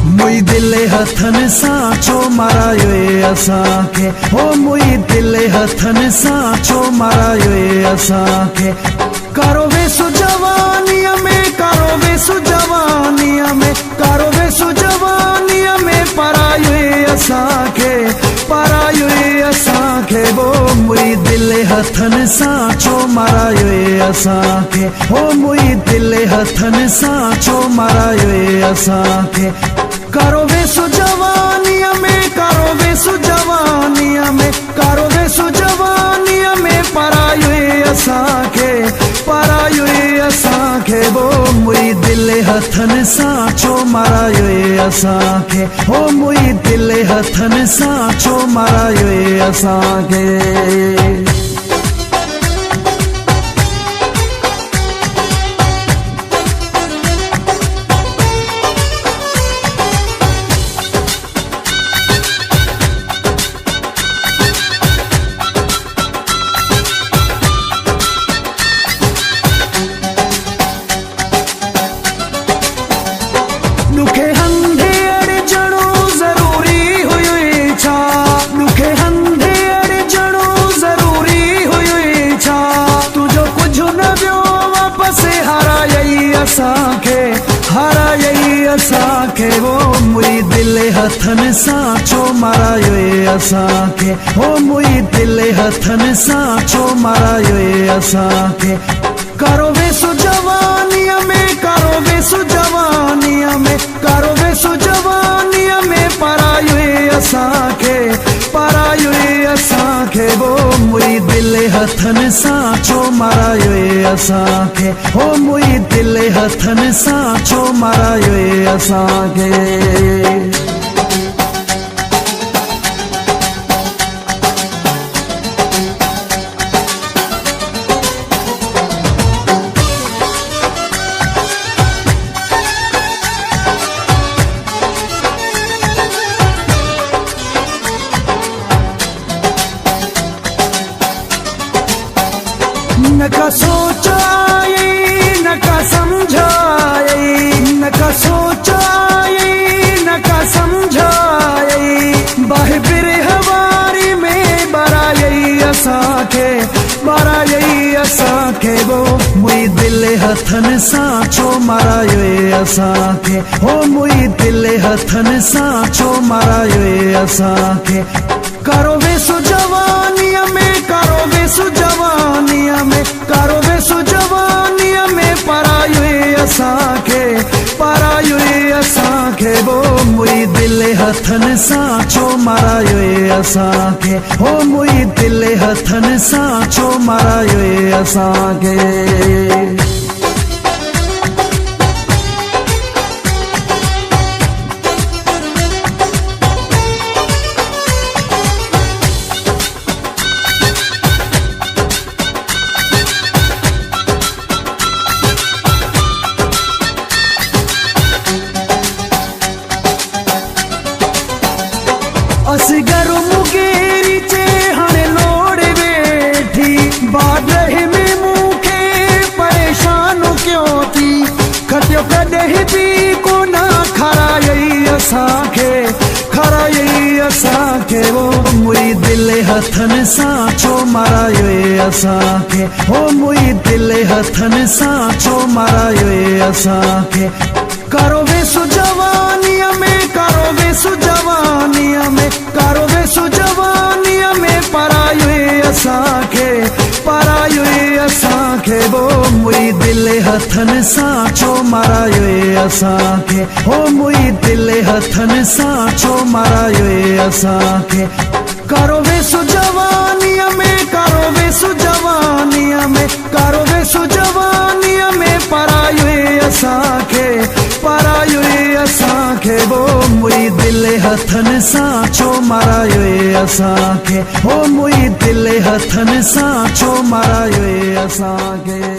मुई दिले हथन सांचो मारायो असांखे हो मुई दिले हथन सांचो मारायो असांखे करो वेसु जवानीअ में करो वेसु जवानीअ में करो वेसु जवानीअ में परायो असांखे वो मुई दिले हथन सांचो मारायो असांखे हो मुई दिले हथन सांचो मारायो असांखे करो वेसु जवानीअ में करो वेसु जवानीअ में करो वेसु जवानीअ में परायो असांखे वो मुई दिले हथन सांचो मारायो असांखे हो मुई दिले हथन सांचो मारायो असांखे। दुखे हंधे अड़जणो जरूरी हुई छा दुखे हंधे अड़जणो जरूरी हुई छा तुझो कुछ न बियो वापस हारायई असांखे वो मुई दिले हथन सांचो मारायो असांखे हो मुई दिले हथन सांचो मारायो असांखे करो वेसु जवानीअ में करो वेसु जवानीअ में करो वेसु जवानीअ में परायो असांखे वो मुई दिले हथन सांचो मारायो असांखे हो मुई दिले हथन सांचो मारायो असांखे। न का सोचाई न का समझाई न का सोचाई न का समझाई बाहे बिरे हवारी में बरायई असांखे वो मुई दिले हथन सांचो मारायो असांखे हो मुई दिले हथन सांचो मारायो असांखे करो वेसु जवानीअ में करो वेसु जवानीअ में करो वेसु जवानीअ में परायो असांखे वो मुई दिले हथन सांचो मारायो असांखे हो मुई दिले हथन सांचो मारायो असांखे। असगर मुगेरी चे हणे लोड़ वेठी बादह में मुखे परेशान क्यों थी खटियो कदे भी को ना खरायई असांखे वो मुई दिले हथन सांचो मारायो असांखे हो मुई दिले हथन सांचो मारायो असांखे करो वेसु जवानीअ में करो वेसु जवानीअ में करो वेसु जवानीअ में परायो असांखे वो मुई दिले हथन सांचो मारायो असांखे हो मुई दिले हथन सांचो मारायो असांखे करो वेसु जवानीअ में करो वेसु जवानीअ में करो वेसु जवानीअ में परायो असांखे वो मुई दिले हथन सांचो मारायो असांखे हो मुई दिले हथन सांचो मारायो असांखे।